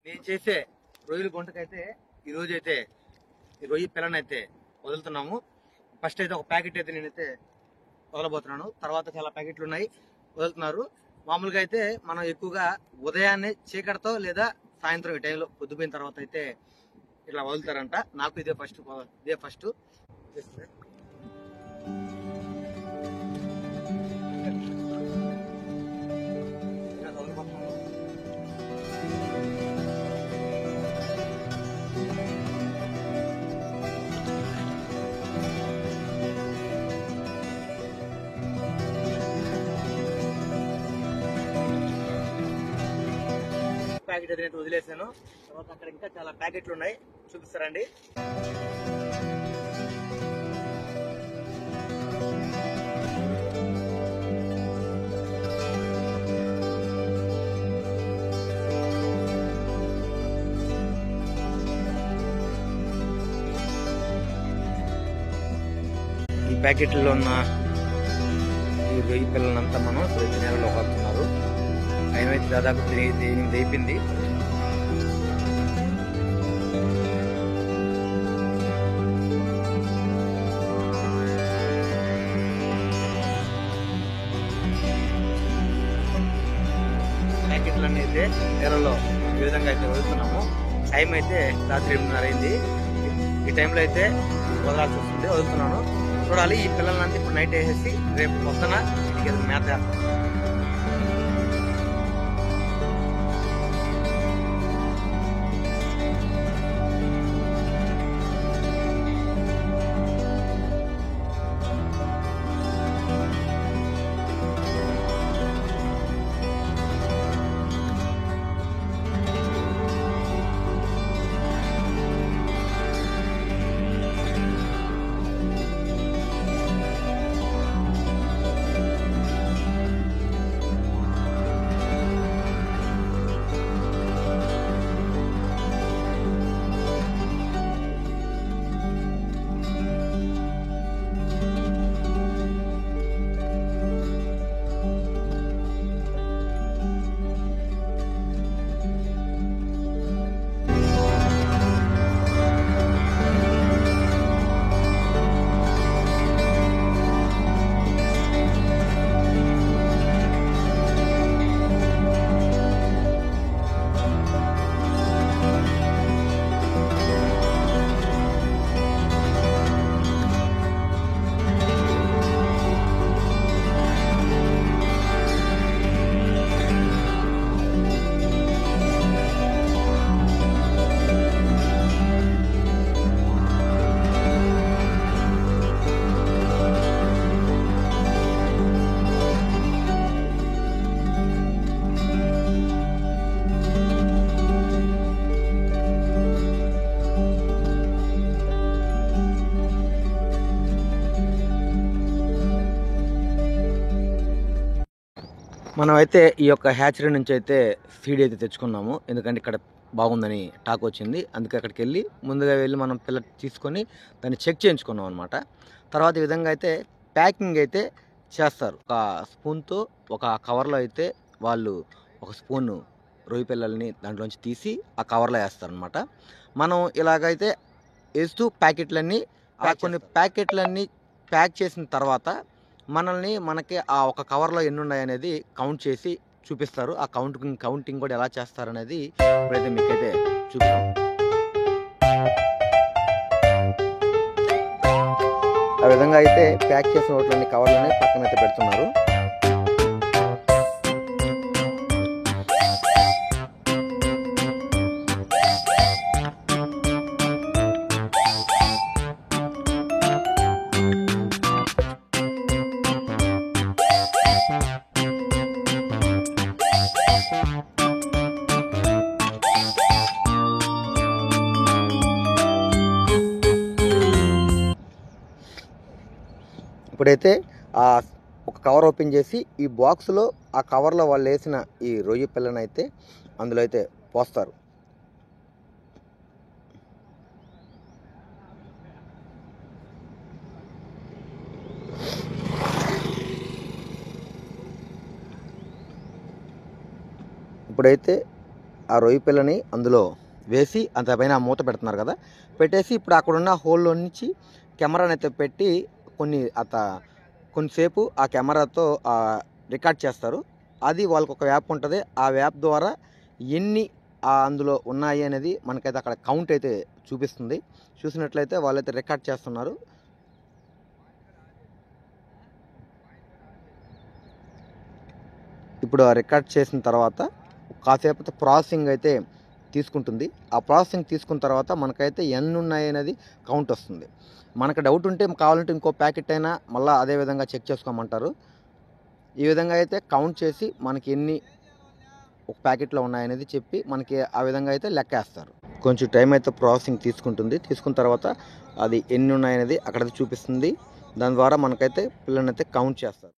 నేను చేసే రొయ్యల గుంటకైతే ఈరోజు అయితే ఈ రొయ్యి పిల్లనైతే వదులుతున్నాము. ఫస్ట్ అయితే ఒక ప్యాకెట్ అయితే నేనైతే వదలబోతున్నాను. తర్వాత చాలా ప్యాకెట్లు ఉన్నాయి వదులుతున్నారు. మామూలుగా అయితే మనం ఎక్కువగా ఉదయాన్నే చీకటితో లేదా సాయంత్రం ఈ టైంలో పొద్దుపోయిన తర్వాత అయితే ఇట్లా వదులుతారంట. నాకు ఇదే ఫస్ట్ ప్యాకెట్ అయితే నేను వదిలేసాను. తర్వాత అక్కడ ఇంకా చాలా ప్యాకెట్లు ఉన్నాయి, చూపిస్తారండి. ఈ ప్యాకెట్లో ఉన్న ఈ రొయ్యి పిల్లలంతా మనం ప్రతి నెలలో వస్తున్నారు. టైం అయితే దాదాపు 8 అయిపోయింది. ప్యాకెట్లన్నీ అయితే నెలలో ఈ విధంగా అయితే వదులుతున్నాము. టైం అయితే రాత్రి 8:30 అయింది. ఈ టైంలో అయితే వదలాల్సి వస్తుంది, వదులుతున్నాను. చూడాలి, ఈ పిల్లలంతా ఇప్పుడు నైట్ వేసేసి రేపు పొద్దున ఇంటికి మేత మనం అయితే ఈ యొక్క హ్యాచరీ నుంచి అయితే సీడ్ అయితే తెచ్చుకున్నాము. ఎందుకంటే ఇక్కడ బాగుందని టాక్ వచ్చింది. అందుకే అక్కడికి వెళ్ళి ముందుగా వెళ్ళి మనం పిల్ల తీసుకొని దాన్ని చెక్ చేయించుకున్నాం అనమాట. తర్వాత ఈ విధంగా అయితే ప్యాకింగ్ అయితే చేస్తారు. ఒక స్పూన్తో ఒక కవర్లో అయితే వాళ్ళు ఒక స్పూన్ రొయ్యి పిల్లల్ని దాంట్లోంచి తీసి ఆ కవర్లో వేస్తారనమాట. మనం ఇలాగైతే వేస్తూ ప్యాకెట్లన్నీ కొన్ని ప్యాకెట్లన్నీ ప్యాక్ చేసిన తర్వాత మనకి ఆ ఒక కవర్లో ఎన్ని ఉన్నాయి అనేది కౌంట్ చేసి చూపిస్తారు. ఆ కౌంటింగ్ కూడా ఎలా చేస్తారనేది ఇప్పుడైతే మీకైతే చూపిస్తాం. ఆ విధంగా అయితే ప్యాక్ చేసిన వాటిని కవర్లోనే పక్కన అయితే పెడుతున్నారు. ఇప్పుడైతే ఆ ఒక కవర్ ఓపెన్ చేసి ఈ బాక్స్లో ఆ కవర్లో వాళ్ళు వేసిన ఈ రొయ్యి పిల్లని అయితే అందులో అయితే పోస్తారు. ఇప్పుడైతే ఆ రొయ్య పిల్లని అందులో వేసి అంతపైన మూత పెడుతున్నారు కదా, పెట్టేసి ఇప్పుడు అక్కడున్న హోల్లో నుంచి కెమెరాని అయితే పెట్టి కొంతసేపు ఆ కెమెరాతో రికార్డ్ చేస్తారు. అది వాళ్ళకి ఒక యాప్ ఉంటుంది. ఆ యాప్ ద్వారా ఎన్ని అందులో ఉన్నాయి అనేది మనకైతే అక్కడ కౌంట్ అయితే చూపిస్తుంది. చూసినట్లయితే వాళ్ళైతే రికార్డ్ చేస్తున్నారు. ఇప్పుడు ఆ రికార్డ్ చేసిన తర్వాత కాసేపు ప్రాసెసింగ్ అయితే తీసుకుంటుంది. ఆ ప్రాసెసింగ్ తీసుకున్న తర్వాత మనకైతే ఎన్ని ఉన్నాయి అనేది కౌంట్ వస్తుంది. మనకు డౌట్ ఉంటే కావాలంటే ఇంకో ప్యాకెట్ అయినా మళ్ళీ అదే విధంగా చెక్ చేసుకోమంటారు. ఈ విధంగా అయితే కౌంట్ చేసి మనకి ఎన్ని ఒక ప్యాకెట్లో ఉన్నాయనేది చెప్పి మనకి ఆ విధంగా అయితే లెక్కేస్తారు. కొంచెం టైం అయితే ప్రాసెసింగ్ తీసుకుంటుంది. తీసుకున్న తర్వాత అది ఎన్ని ఉన్నాయనేది అక్కడ చూపిస్తుంది. దాని ద్వారా మనకైతే పిల్లల్ని అయితే కౌంట్ చేస్తారు.